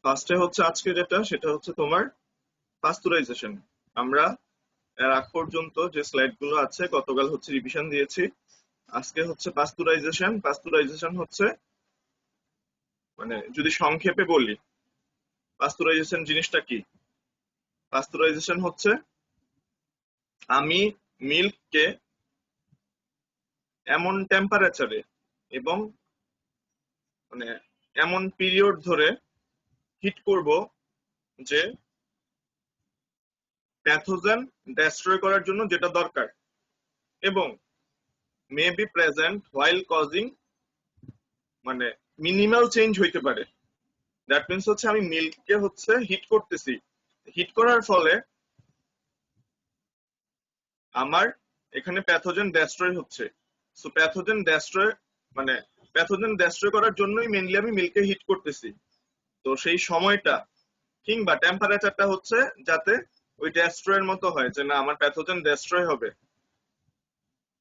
ফার্স্টে হচ্ছে আজকে যেটা সেটা হচ্ছে তোমার পাস্তুরাইজেশন। আমরা এর আগ পর্যন্ত যে স্লাইড গুলো আছে গতকাল হচ্ছে রিভিশন দিয়েছি। আজকে হচ্ছে পাস্তুরাইজেশন। পাস্তুরাইজেশন হচ্ছে মানে যদি সংক্ষেপে বলি, পাস্তুরাইজেশন জিনিসটা কি? পাস্তুরাইজেশন হচ্ছে আমি মিল্ককে এমন টেম্পারেচারে এবং মানে এমন পিরিয়ড ধরে হিট করব যে প্যাথোজেন ডেস্ট্রয় করার জন্য যেটা দরকার এবং may be present while causing মানে মিনিমাল চেঞ্জ হইতে পারে। দ্যাট মিন্স হচ্ছে আমি মিল্ককে হচ্ছে হিট করতেছি, হিট করার ফলে আমার এখানে প্যাথোজেন ডেস্ট্রয় হচ্ছে। সো প্যাথোজেন ডেস্ট্রয় মানে প্যাথোজেন ডেস্ট্রয় করার জন্যই মেইনলি আমি মিল্ককে হিট করতেছি। তো সেই সময়টা কিংবা টেম্পারেচারটা হচ্ছে যাতে ওই ডেস্ট্রয়ের মতো হয়, যে না আমার প্যাথোজেন ডেস্ট্রয় হবে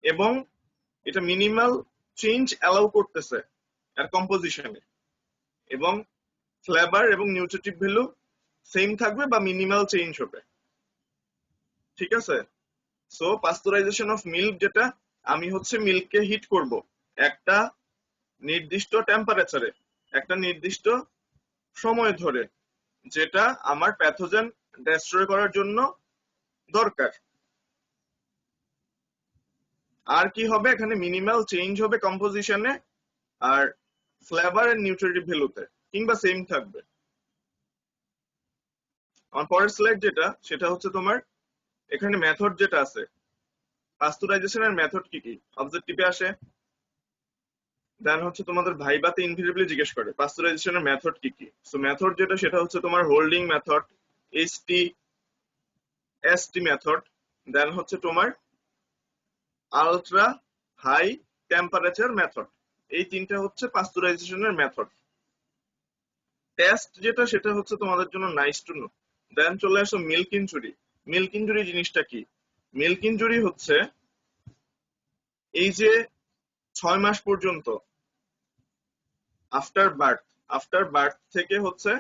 এবং এটা মিনিমাল চেঞ্জ অ্যালাউ করতেছে এর কম্পোজিশনে, এবং ফ্লেভার এবং নিউট্রিটিভ ভ্যালু সেম থাকবে বা মিনিমাল চেঞ্জ হবে। ঠিক আছে? সো পাস্তুরাইজেশন অফ মিল্ক যেটা, আমি হচ্ছে মিল্ককে হিট করব একটা নির্দিষ্ট টেম্পারেচারে, একটা নির্দিষ্ট সময় ধরে, যেটা আমার প্যাথোজেন ডেস্ট্রয় করার জন্য দরকার। আর কি হবে এখানে? মিনিমাল চেঞ্জ হবে কম্পোজিশনে আর ফ্লেভার এন্ড নিউট্রিটিভ ভ্যালুতে, কিংবা সেম থাকবে। আমার পরের স্লাইড যেটা সেটা হচ্ছে তোমার এখানে মেথড যেটা আছে, পাস্তুরাইজেশনের মেথড কি কি অবজেক্টিভে আসে, দেন হচ্ছে তোমাদের ভাইবাতে ইনভিজিবলি জিজ্ঞেস করে পাস্তুরাইজেশনের মেথড কি কি। সো মেথড যেটা সেটা হচ্ছে তোমার holding method, HT ST method, then হচ্ছে তোমার আলট্রা হাই টেম্পারেচার মেথড। এই তিনটা হচ্ছে পাস্তুরাইজেশনের মেথড। টেস্ট যেটা সেটা হচ্ছে তোমাদের জন্য নাইস টু নো। দেন চলে আসো মিল্ক ইনজুরি। মিল্ক ইনজুরি জিনিসটা কি? মিল্ক ইনজুরি হচ্ছে এই যে 6 মাস পর্যন্ত আফটার বার্থ থেকে হচ্ছে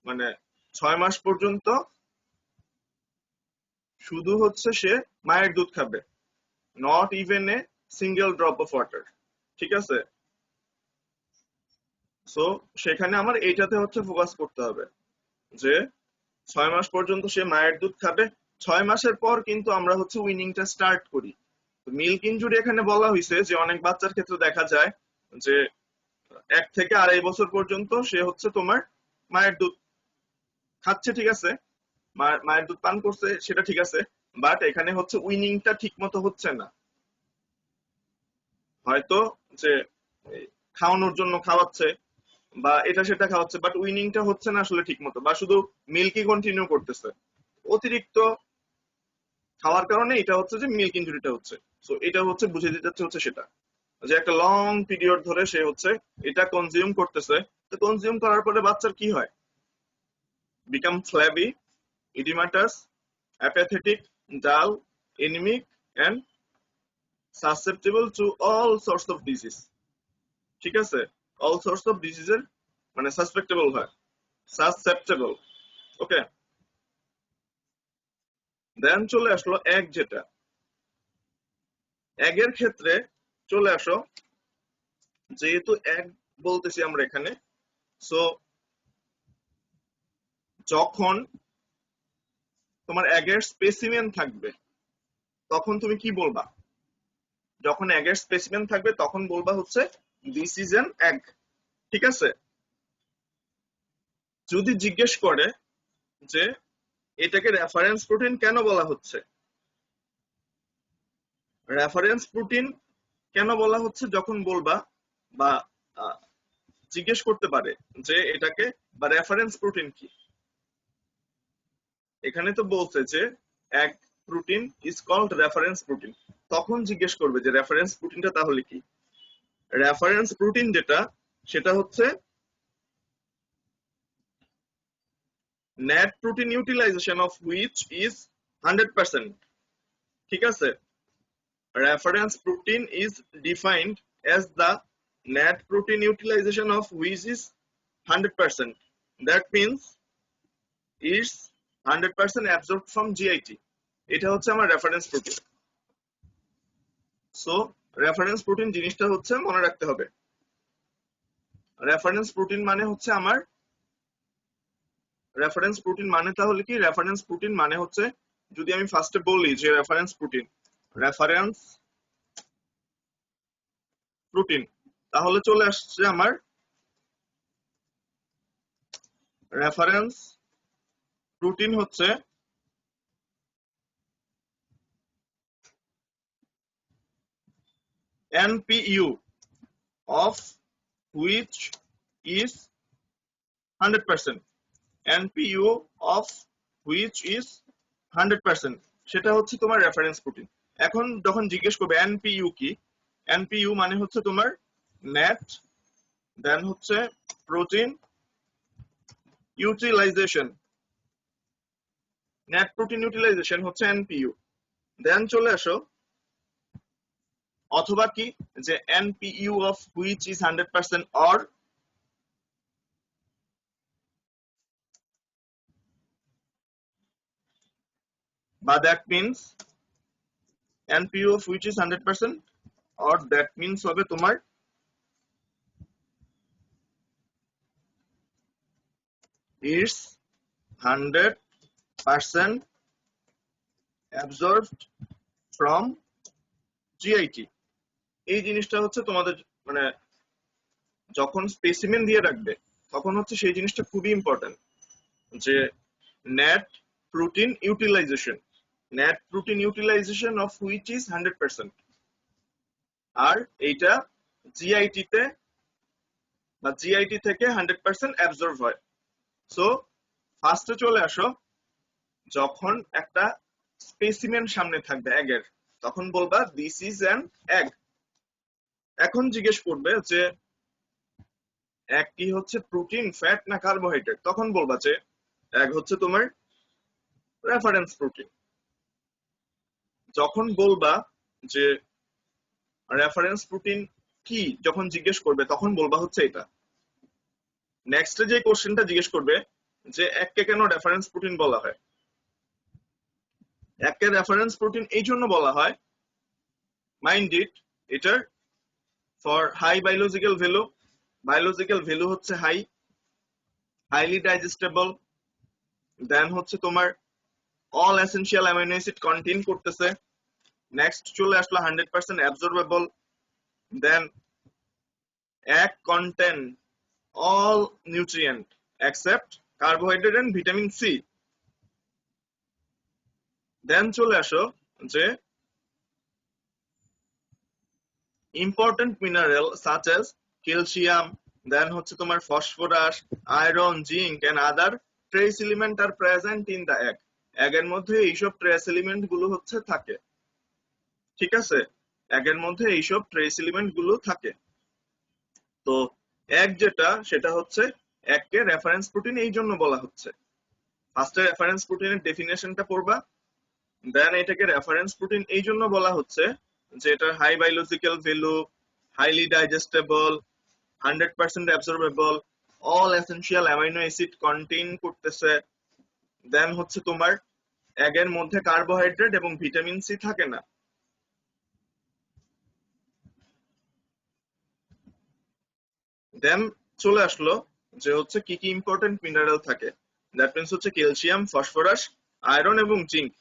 মানে 6 মাস পর্যন্ত শুধু হচ্ছে সে মায়ের দুধ খাবে, not even a single drop of water. ঠিক আছে? সো সেখানে আমার এইটাতে হচ্ছে ফোকাস করতে হবে যে 6 মাস পর্যন্ত সে মায়ের দুধ খাবে। 6 মাসের পর কিন্তু আমরা হচ্ছে উইনিংটা স্টার্ট করি। মিল্ক ইনজুরি এখানে বলা হয়েছে যে অনেক বাচ্চার ক্ষেত্রে দেখা যায় যে 1 থেকে 2.5 বছর পর্যন্ত সে হচ্ছে তোমার মায়ের দুধ খাচ্ছে, ঠিক আছে, মায়ের দুধ পান করছে, সেটা ঠিক আছে, বাট এখানে হচ্ছে উইনিংটা ঠিক মতো হচ্ছে না। হয়তো যে এই খাওয়ানোর জন্য খাওয়াচ্ছে বা এটা সেটা খাওয়াচ্ছে, বাট উইনিংটা হচ্ছে না আসলে ঠিক মতো, বা শুধু মিল্কই কন্টিনিউ করতেছে। অতিরিক্ত খাওয়ার কারণে এটা হচ্ছে যে মিল্ক ইনজুরিটা হচ্ছে। সো এটা হচ্ছে বুঝে দিতে হচ্ছে সেটা, যে একটা লং পিরিয়ড ধরে সে হচ্ছে এটা কনজিউম করতেছে। তো কনজিউম করার পরে বাচ্চার কি হয়? Become flabby, oedematous, apathetic, dull, anaemic and susceptible to all sorts of disease. ঠিক আছে? অল সর্টস অফ ডিজিজের মানে সাসপেক্টেবল হয়, সাসেপ্টেবল। ওকে, দেন চলে আসলো এগ যেটা। এগের ক্ষেত্রে চলে আসো, যেহেতু এগ বলতেছি আমরা এখানে, সো যখন তোমার এগের স্পেসিমেন থাকবে তখন তুমি কি বলবা? যখন এগের স্পেসিমেন থাকবে তখন বলবা হচ্ছে দিস ইজ অ্যান এগ। ঠিক আছে? যদি জিজ্ঞেস করে যে এটাকে রেফারেন্স প্রোটিন কেন বলা হচ্ছে, রেফারেন্স প্রোটিন কেন বলা হচ্ছে যখন বলবা, বা আহ, জিজ্ঞেস করতে পারে যে এটাকে বা রেফারেন্স প্রোটিন কি, এখানে তো বলছে যে এক protein is called reference protein, তখন জিজ্ঞেস করবে যে রেফারেন্স প্রোটিনটা তাহলে কি। রেফারেন্স প্রোটিন যেটা সেটা হচ্ছে net protein utilization of which is 100%. ঠিক আছে? Reference protein is defined as the net protein utilization of which is 100%. That means it's 100% absorbed from GIT. এটা হচ্ছে আমার reference protein. So reference protein জিনিসটা হচ্ছে মনে রাখতে হবে। রেফারেন্স প্রোটিন মানে হচ্ছে আমার রেফারেন্স প্রোটিন মানে তাহলে কি? রেফারেন্স প্রোটিন মানে হচ্ছে, যদি আমি ফার্স্টে বলি যে রেফারেন্স প্রোটিন, তাহলে চলে আসছে আমার রেফারেন্স প্রোটিন হচ্ছে NPU of which is 100%. NPU of which is 100%, সেটা হচ্ছে তোমার রেফারেন্স প্রোটিন। এখন যখন জিজ্ঞেস করবে NPU কি, NPU মানে হচ্ছে তোমার নেট, দেন হচ্ছে protein utilization, net protein utilization হচ্ছে NPU। দেন চলে আসো অথবা কি, যে NPU of which is 100% or, বা that means NPU of which is 100% or that means হবে তোমার is 100% absorbed from GIT। এই জিনিসটা হচ্ছে তোমাদের মানে যখন স্পেসিমেন দিয়ে রাখবে তখন হচ্ছে সেই জিনিসটা খুবই ইম্পর্টেন্ট, যে net protein utilization of which is 100%, আর এইটা জিআইটি তে বা জিআইটি থেকে 100% অ্যাবজর্ব হয়। সো ফার্স্টে চলে আসো, যখন একটা স্পেসিমেন সামনে থাকবে এগের, তখন বলবা দিস ইজ অ্যান এগ। এখন জিজ্ঞেস করবে যে এগ কি হচ্ছে প্রোটিন, ফ্যাট না কার্বোহাইড্রেট, তখন বলবা যে এগ হচ্ছে তোমার রেফারেন্স প্রোটিন। যখন বলবা যে রেফারেন্স প্রোটিন কি, যখন জিজ্ঞেস করবে তখন বলবা হচ্ছে এটা। নেক্সটে যে কোশ্চেনটা জিজ্ঞেস করবে যে এককে কেন রেফারেন্স প্রোটিন বলা হয়, এককে রেফারেন্স প্রোটিন এই জন্য বলা হয়, মাইন্ড ইট, এটার ফর হাই বায়োলজিক্যাল ভ্যালু হচ্ছে হাইলি ডাইজেস্টেবল, দেন হচ্ছে তোমার all essential amino acid contain করতেছে, নেক্সট চলে আসলো 100% absorbable, then egg contain all nutrient except carbohydrate and vitamin C। Then চলে আসো যে important mineral such as calcium, দেন হচ্ছে তোমার phosphorus, iron, zinc and other trace element are present in the egg। এগের মধ্যে এইসব ট্রেস এলিমেন্ট গুলো হচ্ছে থাকে, ঠিক আছে? এগের মধ্যে এইসব ট্রেস এলিমেন্ট গুলো থাকে। তো এগ যেটা, সেটা হচ্ছে এগকে রেফারেন্স প্রোটিন এই জন্য বলা হচ্ছে। ফার্স্টে রেফারেন্স প্রোটিনের ডেফিনেশনটা পড়বা, দেন এটাকে রেফারেন্স প্রোটিন এই জন্য বলা হচ্ছে যে এটার high biological value, highly digestible, 100% absorbable, all essential amino acid contain করতেছে, দেন হচ্ছে তোমার এগের মধ্যে কার্বোহাইড্রেট এবং ভিটামিন সি থাকে না। দেন চলে আসলো যে হচ্ছে কি কি ইম্পর্টেন্ট মিনারেল থাকে, দ্যাট মিন্স হচ্ছে ক্যালসিয়াম, ফসফরাস, আয়রন এবং জিঙ্ক,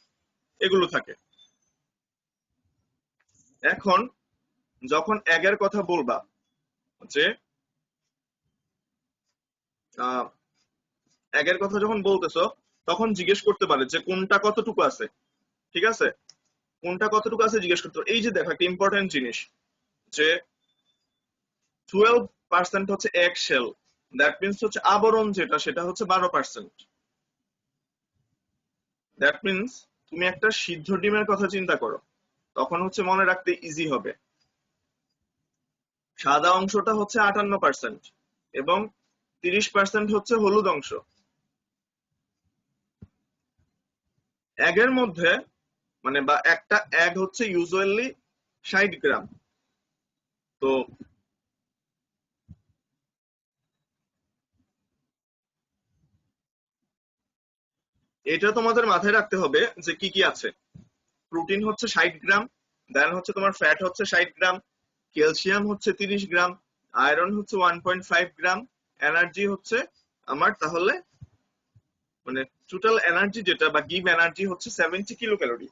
এগুলো থাকে। এখন যখন এগের কথা বলবা, যে এগের কথা যখন বলতেছো তখন জিজ্ঞেস করতে পারে যে কোনটা কতটুকু আছে, ঠিক আছে? কোনটা কতটুকু আছে জিজ্ঞেস করতে পারে। এই যে দেখো একটা ইম্পর্টেন্ট জিনিস, যে 12% হচ্ছে এগ শেল, দ্যাট মিন্স হচ্ছে আবরণ যেটা, সেটা হচ্ছে 12%। দ্যাট মিন্স তুমি একটা সিদ্ধ ডিমের কথা চিন্তা করো, তখন হচ্ছে মনে রাখতে ইজি হবে। সাদা অংশটা হচ্ছে 58% এবং 30% হচ্ছে হলুদ অংশ। এগের মধ্যে মানে বা একটা এগ হচ্ছে ইউজুয়ালি 60 গ্রাম। তো এটা তোমাদের মাথায় রাখতে হবে যে কি কি আছে। প্রোটিন হচ্ছে 60 গ্রাম, দেন হচ্ছে তোমার ফ্যাট হচ্ছে 60 গ্রাম, ক্যালসিয়াম হচ্ছে 30 গ্রাম, আয়রন হচ্ছে 1.5 গ্রাম, এনার্জি হচ্ছে আমার তাহলে মানে টোটাল এনার্জি যেটা বা গিভ এনার্জি হচ্ছে 70 কিলো ক্যালোরি।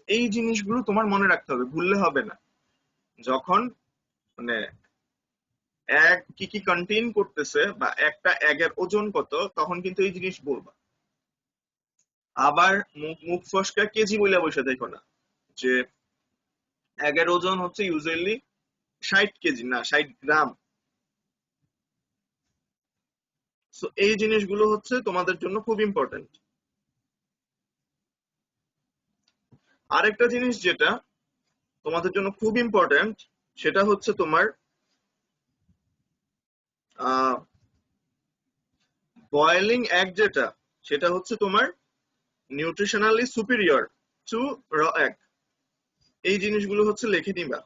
এই জিনিসগুলো তোমার মনে রাখতে হবে, ভুললে হবে না। যখন মানে এগ কি কি কন্টেইন করতেছে বা একটা এগের ওজন কত, তখন কিন্তু এই জিনিস বলবা। আবার মুখ মুখ ফসকা কেজি বইলা বসে দেখো না যে এগের ওজন হচ্ছে ইউজুয়ালি 60 কেজি, না 60 গ্রাম। সো এই জিনিসগুলো হচ্ছে তোমাদের জন্য খুব ইম্পর্টেন্ট। আরেকটা জিনিস যেটা তোমাদের জন্য খুব ইম্পর্টেন্ট, সেটা হচ্ছে তোমার বয়েলিং এগ যেটা, সেটা হচ্ছে তোমার নিউট্রিশনালি সুপিরিয়র টু র এগ। এই জিনিসগুলো হচ্ছে লিখে নিবা।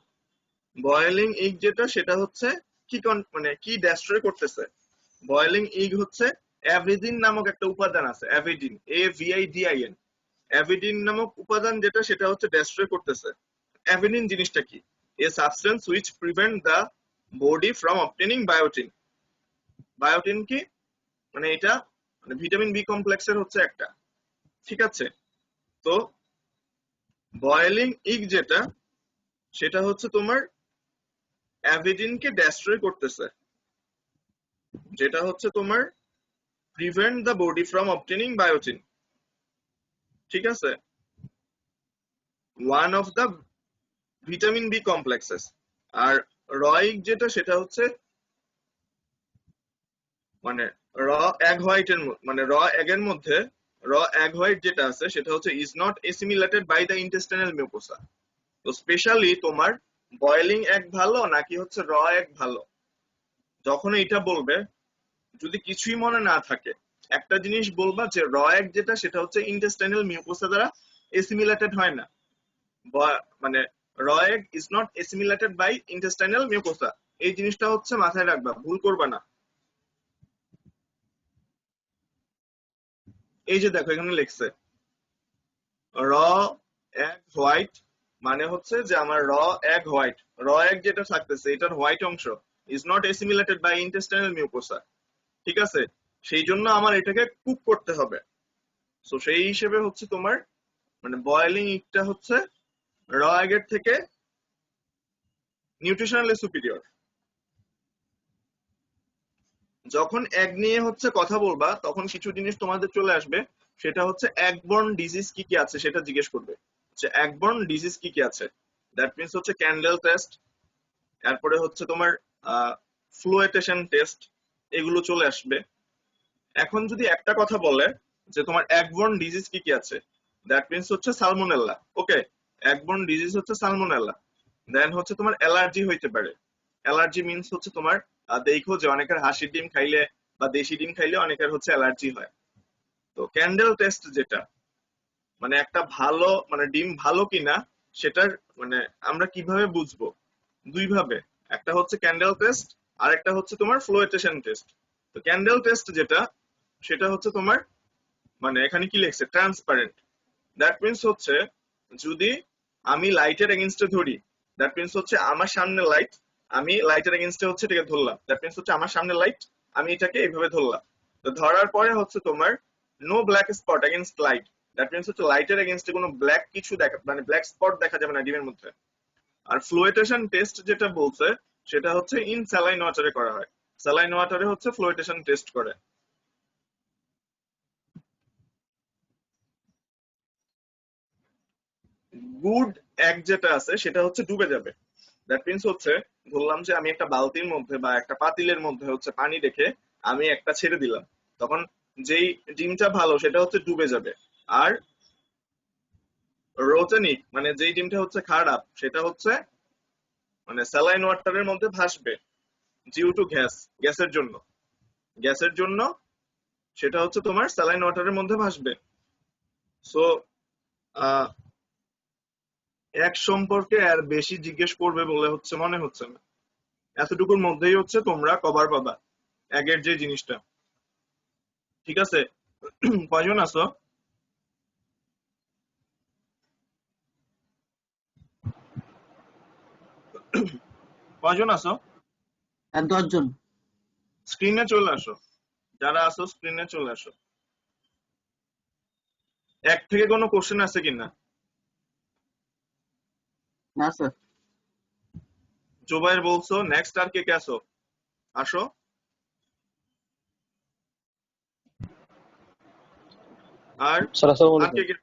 বয়েলিং এগ যেটা সেটা হচ্ছে কি মানে কি ডেস্ট্রয় করতেছে। বয়েলিং এগ হচ্ছে অ্যাভিডিন নামক একটা উপাদান আছে, অ্যাভিডিন, AVIDIN। অ্যাভিডিন নামক উপাদান যেটা সেটা হচ্ছে ডেস্ট্রয় করতেছে। অ্যাভিডিন জিনিসটা কি? এ substance which prevent the body from obtaining বায়োটিন। বায়োটিন কি? মানে এটা মানে ভিটামিন বি কমপ্লেক্সের হচ্ছে একটা, ঠিক আছে? তো বয়েলিং ইগ যেটা সেটা হচ্ছে তোমার অ্যাভিডিনকে ডেস্ট্রয় করতেছে, যেটা হচ্ছে তোমার prevent the body from obtaining biotin, ঠিক আছে? One of the vitamin B complexes. আর রয়িক যেটা সেটা হচ্ছে মানে র এগ হোয়াইটের মানে র এগের মধ্যে র এগ হোয়াইট যেটা আছে সেটা হচ্ছে is not assimilated by the intestinal mucosa. তো স্পেশালি তোমার বয়েলিং এগ ভালো নাকি হচ্ছে র এগ ভালো, যখন এইটা বলবে যদি কিছুই মনে না থাকে, একটা জিনিস বলবা যে র এগ যেটা সেটা হচ্ছে ইন্টেস্টাইনাল মিউকোসা দ্বারা এসিমিলেটেড হয় না, মানে raw egg is not assimilated by intestinal mucosa. এই জিনিসটা হচ্ছে মাথায় রাখবা, ভুল করবা না। এই যে দেখো এখানে লিখছে র এগ হোয়াইট, মানে হচ্ছে যে আমার র এগ হোয়াইট, র এগ যেটা থাকতেছে এটার হোয়াইট অংশ is not assimilated by intestinal mucosa, ঠিক আছে? সেই জন্য আমার এটাকে কুক করতে হবে। সো সেই হিসেবে হচ্ছে তোমার মানে বয়েলিং ইগটা হচ্ছে র এগের থেকে নিউট্রিশনালি সুপিরিয়র। যখন এগ নিয়ে হচ্ছে কথা বলবা তখন কিছু জিনিস তোমাদের চলে আসবে, সেটা হচ্ছে এগবর্ন ডিজিজ কি কি আছে সেটা জিজ্ঞেস করবে, যে এগবর্ন ডিজিজ কি কি আছে। দ্যাট মিন্স হচ্ছে ক্যান্ডেল টেস্ট, তারপরে হচ্ছে তোমার ফ্লুয়েটেশন টেস্ট, এগুলো চলে আসবে। এখন যদি একটা কথা বলে যে তোমার এগবর্ন ডিজিজ কি কি আছে, দ্যাট মিন্স হচ্ছে সালমোনেল্লা। ওকে, এগবর্ন ডিজিজ হচ্ছে সালমোনেল্লা। দেন হচ্ছে তোমার অ্যালার্জি হইতে পারে। অ্যালার্জি মিন্স হচ্ছে তোমার দেখো যে অনেকের হাঁসির ডিম খাইলে বা দেশি ডিম খাইলে অনেকের হচ্ছে অ্যালার্জি হয়। তো ক্যান্ডেল টেস্ট যেটা মানে একটা ভালো মানে ডিম ভালো কিনা সেটার মানে আমরা কিভাবে বুঝবো? দুই ভাবে, একটা হচ্ছে ক্যান্ডেল টেস্ট আর একটা হচ্ছে তোমার ফ্লোয়েটেশন টেস্ট। তো ক্যান্ডেল টেস্ট যেটা সেটা হচ্ছে তোমার মানে এখানে কি লিখছে ট্রান্সপারেন্ট। দ্যাট মিন্স হচ্ছে যদি আমি লাইটের এগেইনস্টে ধরি, দ্যাট মিন্স হচ্ছে আমার সামনে লাইট, আমি লাইটের এগেইনস্টে হচ্ছে এটাকে ধরলাম, দ্যাট মিন্স হচ্ছে আমার সামনে লাইট, আমি এটাকে এইভাবে ধরলাম। তো ধরার পরে হচ্ছে তোমার no black spot against light, that means হচ্ছে লাইটের এগেইনস্টে কোনো ব্ল্যাক কিছু দেখা মানে ব্ল্যাক স্পট দেখা যাবে না ডিমের মধ্যে। আর ফ্লুয়েটেশন টেস্ট যেটা বলছে সেটা হচ্ছে ইন স্যালাইন ওয়াটারে করা হয়, স্যালাইন ওয়াটারে হচ্ছে ফ্লুয়েটেশন টেস্ট করে। গুড এক যেটা আছে সেটা হচ্ছে ডুবে যাবে। দ্যাট মিন্স হচ্ছে ধরলাম যে আমি একটা বালতির মধ্যে বা একটা পাতিলের মধ্যে হচ্ছে পানি রেখে আমি একটা ছেড়ে দিলাম, তখন যেই ডিমটা ভালো সেটা হচ্ছে ডুবে যাবে। আর রোটেনিক মানে যেই ডিমটা হচ্ছে খারাপ সেটা হচ্ছে মানে স্যালাইন ওয়াটারের মধ্যে ভাসবে ডিউ টু গ্যাসের জন্য, গ্যাসের জন্য সেটা হচ্ছে তোমার স্যালাইন ওয়াটারের মধ্যে ভাসবে। সো এক সম্পর্কে আর বেশি জিজ্ঞেস করবে বলে হচ্ছে মনে হচ্ছে না, এতটুকুর মধ্যেই হচ্ছে তোমরা কভার পাবা এগের যে জিনিসটা, ঠিক আছে? কয়জন আছো? কয়জন আছো? 10 জন। স্ক্রিনে চলে আসো, যারা আছো স্ক্রিনে চলে আসো। এক থেকে কোনো কোশ্চেন আছে কিনা? না স্যার। জুবাইর বলছো, নেক্সট আর কে কে আছো? আসো। আর স্যার আসসালামু আর কে আলাইকুম। কে?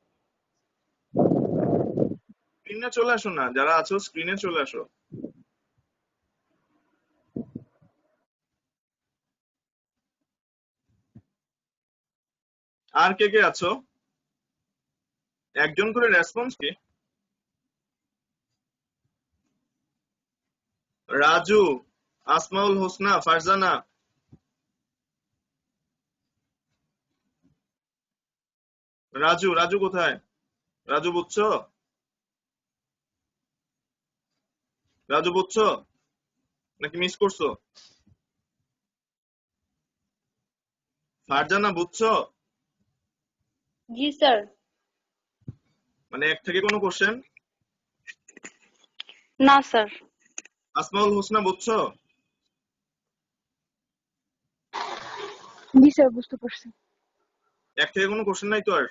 স্ক্রিনে চলে আসো না, যারা আছো স্ক্রিনে চলে আসো। আর কে কে আছো? একজন করে রেসপন্স কি? রাজু, আসমাউল হোসনা, ফারজানা। রাজু, রাজু কোথায়? রাজু বুঝছো? রাজু বুঝছো নাকি মিস করছো? ফারজানা বুঝছো? জি স্যার। মানে এক থেকে কোনো কোশ্চেন? না স্যার। আসমাউল হোসনা বুঝছো? জি স্যার, বুঝতে পারছি। এক থেকে কোনো কোশ্চেন নাই তো আর?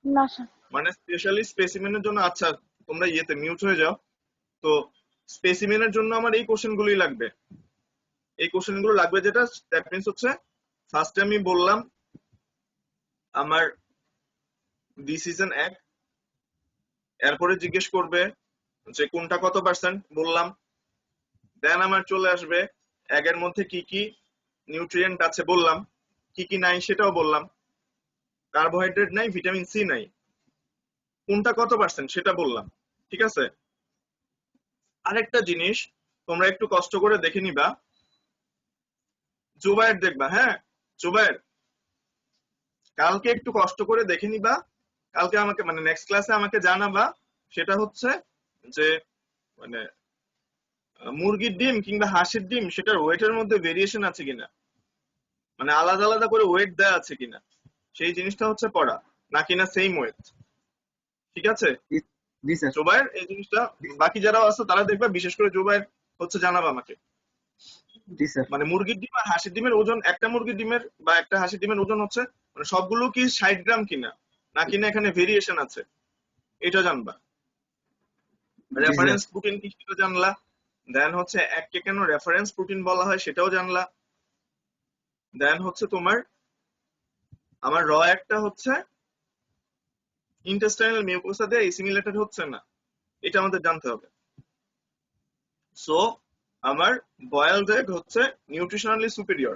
না স্যার। মানে স্পেশালি স্পেসিমেনের জন্য, আচ্ছা তোমরা ইয়েতে মিউট হয়ে যাও। তো স্পেসিমেনের জন্য আমার এই কোশ্চেন গুলোই লাগবে, এই কোশ্চেন গুলো লাগবে। যেটা দ্যাট মিন্স হচ্ছে ফার্স্টে আমি বললাম আমার দিস ইজ এন এক, এরপরে জিজ্ঞেস করবে যে কোনটা কত পার্সেন্ট বললাম, দেন আমার চলে আসবে এগের মধ্যে কি কি নিউট্রিয়েন্ট আছে বললাম, কি কি নাই সেটাও বললাম, কার্বোহাইড্রেট নাই, ভিটামিন সি নাই, কোনটা কত পার্সেন্ট সেটা বললাম। ঠিক আছে? আরেকটা জিনিস তোমরা একটু কষ্ট করে দেখে নিবা, জুবায়ের দেখবা, হ্যাঁ জুবায়ের কালকে একটু কষ্ট করে দেখে নিবা, কালকে আমাকে মানে নেক্সট ক্লাসে আমাকে জানাবা। সেটা হচ্ছে যে মানে মুরগির ডিম কিংবা হাঁসের ডিম সেটার ওয়েটের মধ্যে ভেরিয়েশন আছে কিনা, মানে আলাদা আলাদা করে ওয়েট দেওয়া আছে কিনা, সেই জিনিসটা হচ্ছে পড়া, নাকি না সেম ওয়েট। ঠিক আছে জি স্যার। জুবায়ের? এই জিনিসটা বাকি যারা আছে তারা দেখবা, বিশেষ করে জুবায়ের হচ্ছে জানাবা আমাকে। জি স্যার। মানে মুরগির ডিম আর হাঁসের ডিমের ওজন, একটা মুরগির ডিমের বা একটা হাঁসের ডিমের ওজন হচ্ছে মানে সবগুলো কি 60 গ্রাম কিনা, নাকি না এখানে ভেরিয়েশন আছে, এটা জানবা। জি স্যার। রেফারেন্স প্রোটিন কি সেটা জানলা, দেন হচ্ছে এককে কেন রেফারেন্স প্রোটিন বলা হয় সেটাও জানলা, দেন হচ্ছে তোমার আমার র একটা হচ্ছে ইন্টেস্টাইনাল মিউকোসা দিয়ে এসিমিলেটেড হচ্ছে না, এটা আমাদের জানতে হবে। সো আমার বয়েলড এগ হচ্ছে নিউট্রিশনালি সুপিরিয়র।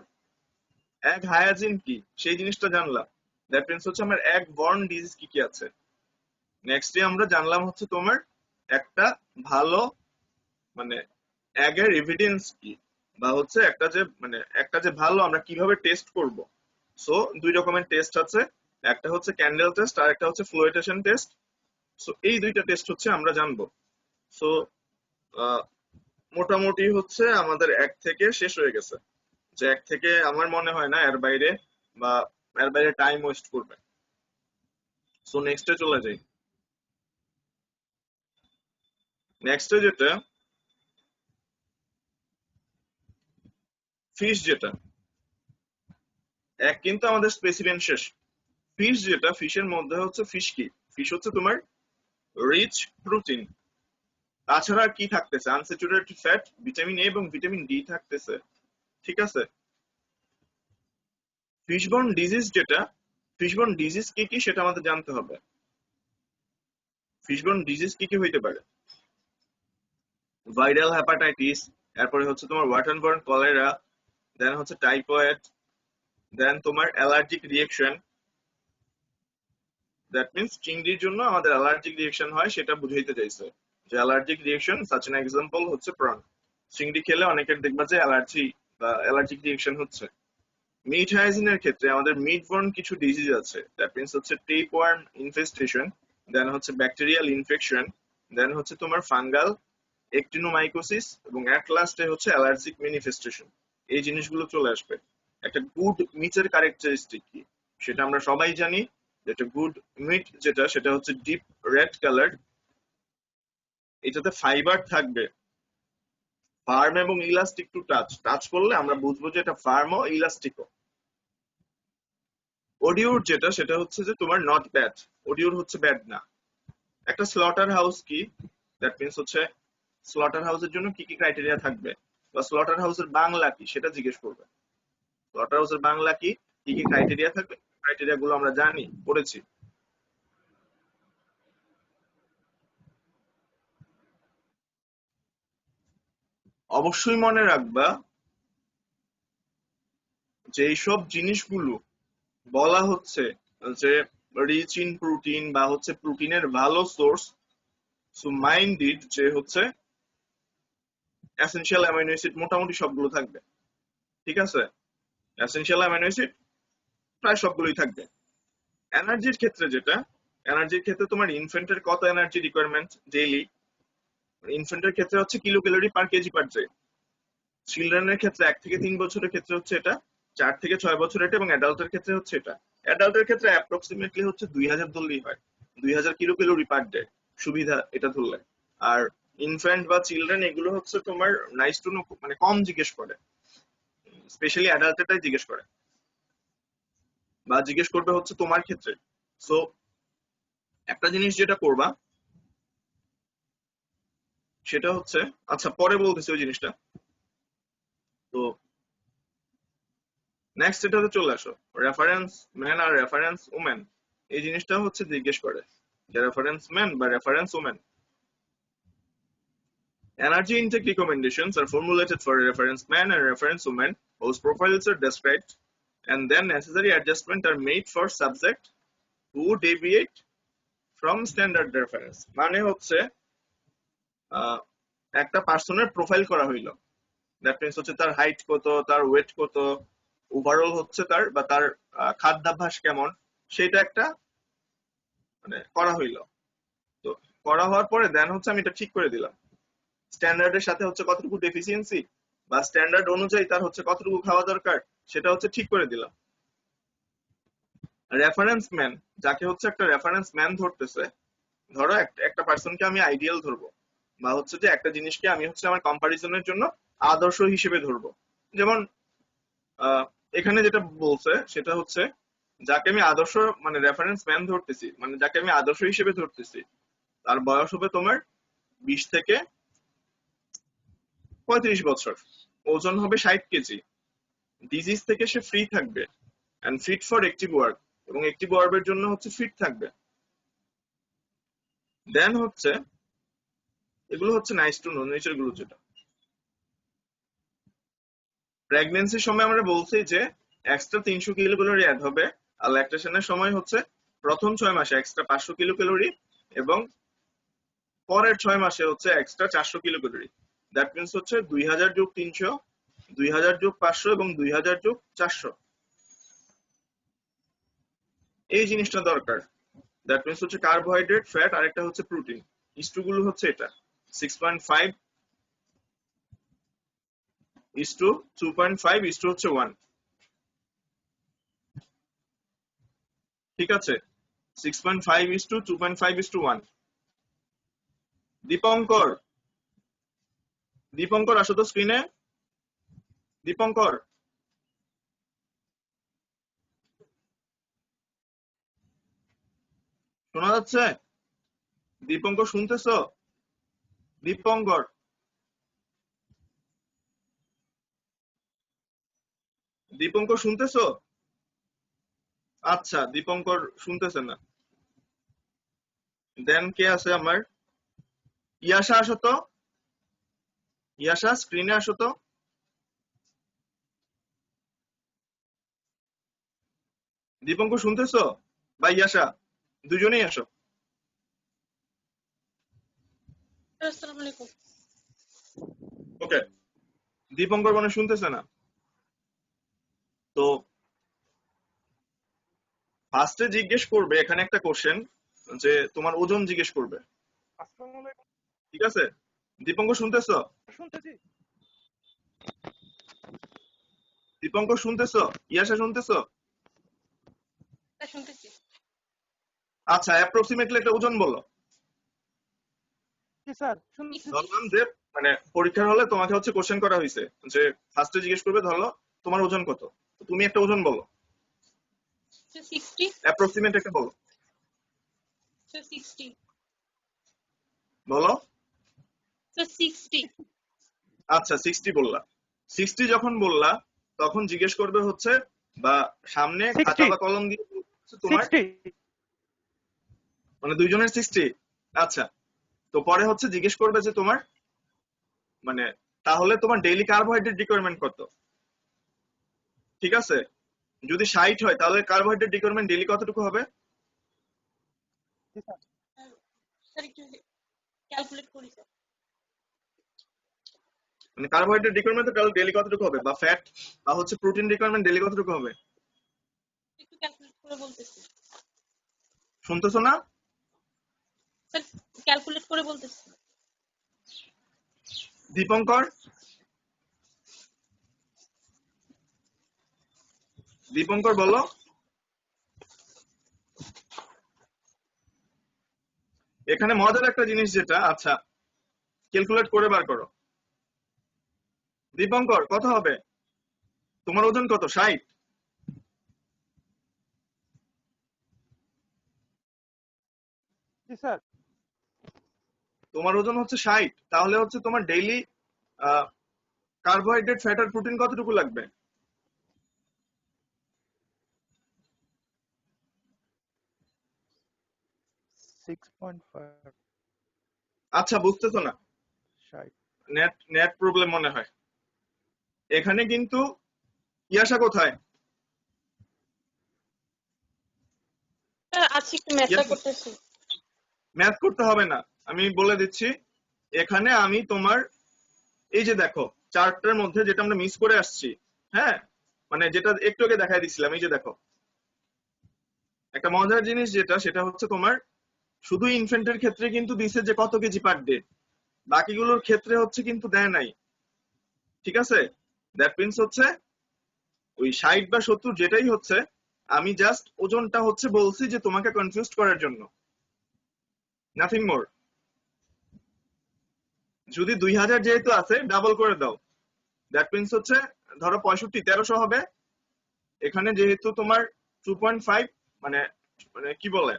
এগ হায়াজিন কি সেই জিনিসটা জানলাম, দ্যাট মিন্স হচ্ছে আমার এগ বর্ন ডিজিজ কি কি আছে। নেক্সট ডে আমরা জানলাম হচ্ছে তোমার একটা ভালো মানে এগের এভিডেন্স কি, বা হচ্ছে একটা যে ভালো আমরা কিভাবে টেস্ট করব। সো দুই রকমের টেস্ট আছে, একটা হচ্ছে ক্যান্ডেল টেস্ট আর একটা হচ্ছে ফ্লোয়েটেশন টেস্ট। সো এই দুইটা টেস্ট হচ্ছে আমরা জানবো। সো মোটামুটি হচ্ছে আমাদের এক থেকে শেষ হয়ে গেছে, যে এক থেকে আমার মনে হয় না বা এর বাইরে টাইম ওয়েস্ট করবে। সো নেক্সটে চলে যাই। নেক্সটে যেটা ফিশ, যেটা এক কিন্তু আমাদের স্পেসিমেন শেষ। ফিশ যেটা, ফিশের মধ্যে হচ্ছে ফিশ কি, ফিশ হচ্ছে তোমার রিচ প্রোটিন, তাছাড়া আর কি থাকতেছে, আনস্যাচুরেটেড ফ্যাট, ভিটামিন এ এবং ভিটামিন ডি থাকতেছে। ঠিক আছে? ফিশবোর্ন ডিজিজ যেটা, ফিশবোর্ন ডিজিজ কি কি সেটা আমাদের জানতে হবে। ফিশবোর্ন ডিজিজ কি কি হইতে পারে? ভাইরাল হেপাটাইটিস, এরপরে হচ্ছে তোমার ওয়াটারবর্ন কলেরা, দেন হচ্ছে টাইফয়েড, দেন তোমার অ্যালার্জিক রিয়েকশন। দ্যাট মিন্স চিংড়ির জন্য আমাদের অ্যালার্জিক রিয়েকশন হয় সেটা বুঝাইতে চাইছে, যে allergic reaction such an example হচ্ছে প্রন। চিংড়ি খেলে অনেকের দেখবা যে অ্যালার্জি বা অ্যালার্জিক রিয়েকশন হচ্ছে। মিট হাইজিনের ক্ষেত্রে আমাদের মিট বর্ন কিছু ডিজিজ আছে, দ্যাট মিন্স হচ্ছে টেপ ওয়ার্ম ইনফেস্টেশন, দেন হচ্ছে ব্যাকটেরিয়াল ইনফেকশন, দেন হচ্ছে তোমার ফাঙ্গাল একটিনোমাইকোসিস, এবং এট লাস্টে হচ্ছে অ্যালার্জিক ম্যানিফেস্টেশন। এই জিনিসগুলো চলে আসবে। একটা গুড মিটের ক্যারেক্টারিস্টিক কি সেটা আমরা সবাই জানি, যেটা গুড মিট যেটা সেটা হচ্ছে ডিপ রেড কালার। এটাতে ফাইবার থাকবে, ফার্ম এবং ইলাস্টিক টু টাচ করলে আমরা বুঝবো যে এটা ফার্মও ইলাস্টিকও। ওডিউর যেটা সেটা হচ্ছে যে তোমার নট ব্যাড, ওডিউর হচ্ছে ব্যাড না। একটা স্লটার হাউস কি, দ্যাট মিনস হচ্ছে স্লটার হাউসের জন্য কি কি ক্রাইটেরিয়া থাকবে বা স্লটার হাউসের বাংলা কি সেটা জিজ্ঞেস করবে। স্লটার হাউসের বাংলা কি, কি কি ক্রাইটেরিয়া থাকবে, ক্রাইটেরিয়া গুলো আমরা জানি, পড়েছি। অবশ্যই মনে রাখবা যে এইসব জিনিসগুলো বলা হচ্ছে যে রিচ ইন প্রোটিন বা হচ্ছে প্রোটিনের ভালো সোর্স, সো মাইন্ড ইট যে হচ্ছে এসেনশিয়াল অ্যামাইনো অ্যাসিড মোটামুটি সবগুলো থাকবে, ঠিক আছে? এসেনশিয়াল অ্যামাইনো অ্যাসিড প্রায় সবগুলোই থাকবে। এনার্জির ক্ষেত্রে যেটা, এনার্জির ক্ষেত্রে তোমার ইনফ্যান্টের কত এনার্জি রিকোয়ারমেন্ট ডেইলি, ইনফ্যান্টের ক্ষেত্রে হচ্ছে kilo calorie per kg per day. চিলড্রেনের ক্ষেত্রে 1 থেকে 3 বছরের ক্ষেত্রে হচ্ছে এটা, 4 থেকে 6 বছর এটা, এবং অ্যাডাল্টের ক্ষেত্রে হচ্ছে এটা। অ্যাডাল্টের ক্ষেত্রে অ্যাপ্রক্সিমেটলি হচ্ছে 2000 ধরলেই হয়, 2000 কিলো ক্যালোরি পার ডে সুবিধা এটা ধরলে। আর ইনফ্যান্ট বা চিলড্রেন এগুলো হচ্ছে তোমার নাইস টু নো, মানে কম জিজ্ঞেস করে, স্পেশালি অ্যাডাল্টেরটাই জিজ্ঞেস করে বা জিজ্ঞেস করবে হচ্ছে তোমার ক্ষেত্রে। সো একটা জিনিস যেটা করবা সেটা হচ্ছে, আচ্ছা পরে বলতেছি ওই জিনিসটা। তো নেক্সট এটাতে চলে আসো, রেফারেন্স ম্যান আর রেফারেন্স ওমেন, এই জিনিসটা হচ্ছে জিজ্ঞেস করে যে রেফারেন্স ম্যান বা reference women. Energy intake recommendations are formulated for a reference man and reference woman whose profiles are described, and then necessary adjustments are made for subject who deviate from standard reference. মানে হচ্ছে একটা পার্সনের profile করা হইলো, that means হচ্ছে তার height কত, তার ওয়েট কত, ওভারঅল হচ্ছে তার বা তার খাদ্যাভ্যাস কেমন, সেটা একটা মানে করা হইলো। তো করা হওয়ার পরে দেন হচ্ছে আমি এটা ঠিক করে দিলাম স্ট্যান্ডার্ডের সাথে হচ্ছে কতটুকু ডেফিসিয়েন্সি বা স্ট্যান্ডার্ড অনুযায়ী তার হচ্ছে কতটুকু খাওয়া দরকার সেটা হচ্ছে ঠিক করে দিলাম। রেফারেন্স ম্যান, যাকে হচ্ছে একটা রেফারেন্স ম্যান ধরতেছে, ধরো একটা পার্সনকে আমি আইডিয়াল ধরবো বা হচ্ছে যে একটা জিনিসকে আমি হচ্ছে আমার কম্পারিজনের জন্য আদর্শ হিসেবে ধরবো। যেমন এখানে যেটা বলছে সেটা হচ্ছে যাকে আমি আদর্শ মানে রেফারেন্স ম্যান ধরতেছি, মানে যাকে আমি আদর্শ হিসেবে ধরতেছি, তার বয়স হবে তোমার 20 থেকে 35 বছর, ওজন হবে 60 কেজি, ডিজিজ থেকে সে ফ্রি থাকবে, and fit for active work, এবং অ্যাক্টিভ ওয়ার্কের জন্য হচ্ছে ফিট থাকবে। দেন হচ্ছে এগুলো হচ্ছে নাইস টু নো নেচার গুলো। যেটা প্রেগন্যান্সির সময় আমরা বলছি যে এক্সট্রা 300 কিলো ক্যালোরি অ্যাড হবে, আর ল্যাকটেশনের সময় হচ্ছে প্রথম 6 মাসে এক্সট্রা 500 কিলো ক্যালোরি এবং পরের 6 মাসে হচ্ছে extra 400 kilo calorie. That means হচ্ছে 2000 যোগ 300, 2000 যোগ 500 এবং 2000 যোগ 400, এই জিনিসটা দরকার। দ্যাট মিন্স হচ্ছে কার্বোহাইড্রেট, ফ্যাট আর একটা হচ্ছে প্রোটিন। ইস্টুগুলো হচ্ছে এটা 6.5 ইস্টু 2.5 ইস্টু হচ্ছে 1, ঠিক আছে? 6.5 ইস্টু 2.5 ইস্টু 1। দীপঙ্কর, দীপঙ্কর আসো তো স্ক্রিনে। দীপঙ্কর, শোনা যাচ্ছে? দীপঙ্কর শুনতেছো? দীপঙ্কর, দীপঙ্কর শুনতেছো? আচ্ছা দীপঙ্কর শুনতেছে না। দেন কে আছে আমার? ইয়াশা আসো তো, ইয়াশা স্ক্রিনে আসো তো। দীপঙ্কর শুনতেছো বা ইয়াশা, দুজনেই আসো। আসসালামু আলাইকুম। ওকে, দীপঙ্কর মানে শুনতেছে না। তো ফার্স্টে জিজ্ঞেস করবে, এখানে একটা কোশ্চেন যে তোমার ওজন জিজ্ঞেস করবে, ঠিক আছে? দীপঙ্কর শুনতেছো? দীপঙ্কর শুনতেছো? ইয়াশা শুনতেছো? শুনতেছি। আচ্ছা অ্যাপ্রক্সিমেটলি একটা ওজন বলো। জি স্যার শুনছি। ধরলাম যে মানে পরীক্ষার হলে তোমাকে হচ্ছে কোশ্চেন করা হয়েছে যে ফার্স্টে জিজ্ঞেস করবে ধরো তোমার ওজন কত, তো তুমি একটা ওজন বলো, 60 অ্যাপ্রক্সিমেট একটা বলো, 60 বলো। 60 আচ্ছা 60 বললা। 60 যখন বললা তখন জিজ্ঞেস করবে হচ্ছে বা সামনে 60 খাতা বা কলম দিয়ে হচ্ছে তোমার 60 মানে দুইজনের 60। আচ্ছা, তো পরে হচ্ছে জিজ্ঞেস করবে যে তোমার মানে তাহলে তোমার ডেইলি কার্বোহাইড্রেট রিকোয়ারমেন্ট কত, ঠিক আছে? যদি 60 হয় তাহলে কার্বোহাইড্রেট রিকোয়ারমেন্ট ডেইলি কতটুকু হবে? জি স্যার স্যার একটু ক্যালকুলেট করি স্যার। মানে কার্বোহাইড্রেট রিকোয়ারমেন্ট তাহলে ডেইলি কতটুকু হবে, বা ফ্যাট বা হচ্ছে প্রোটিন রিকোয়ারমেন্ট ডেইলি কতটুকু হবে? একটু ক্যালকুলেট করে বলতেছি শুনতেছো না? স্যার, ক্যালকুলেট করে বলতেছি। দীপঙ্কর, দীপঙ্কর বলো। এখানে মজার একটা জিনিস যেটা, আচ্ছা ক্যালকুলেট করে বার করো। দীপঙ্কর কত হবে? তোমার ওজন কত? 60? জি স্যার তোমার ওজন হচ্ছে 60, তাহলে হচ্ছে তোমার ডেইলি কার্বোহাইড্রেট ফ্যাট আর প্রোটিন কতটুকু লাগবে? 6.5 আচ্ছা বুঝতেছো না, 60 নেট নেট প্রবলেম মনে হয়। এখানে কিন্তু ইয়াশা কোথায়? স্যার আজকে একটু ম্যাথটা করতেছি। ম্যাথ করতে হবে না, আমি বলে দিচ্ছি। এখানে আমি তোমার এই যে দেখো চার্টটার মধ্যে যেটা আমরা মিস করে আসছি, হ্যাঁ মানে যেটা একটু আগে দেখাই দিছিলাম, এই যে দেখো একটা মজার জিনিস যেটা সেটা হচ্ছে তোমার শুধু ইনফ্যান্টের ক্ষেত্রে কিন্তু দিছে যে কত কেজি পার ডে, বাকিগুলোর ক্ষেত্রে হচ্ছে কিন্তু দেয় নাই, ঠিক আছে? দ্যাট মিন্স হচ্ছে ওই 60 বা 70 যেটাই হচ্ছে আমি জাস্ট ওজনটা হচ্ছে বলছি যে তোমাকে কনফিউজ করার জন্য, নাথিং মোর। যদি 2000 যেহেতু আছে ডাবল করে দাও, দ্যাট মিন্স হচ্ছে ধরো 65 1300 হবে। এখানে যেহেতু তোমার 2.5 মানে মানে কি বলে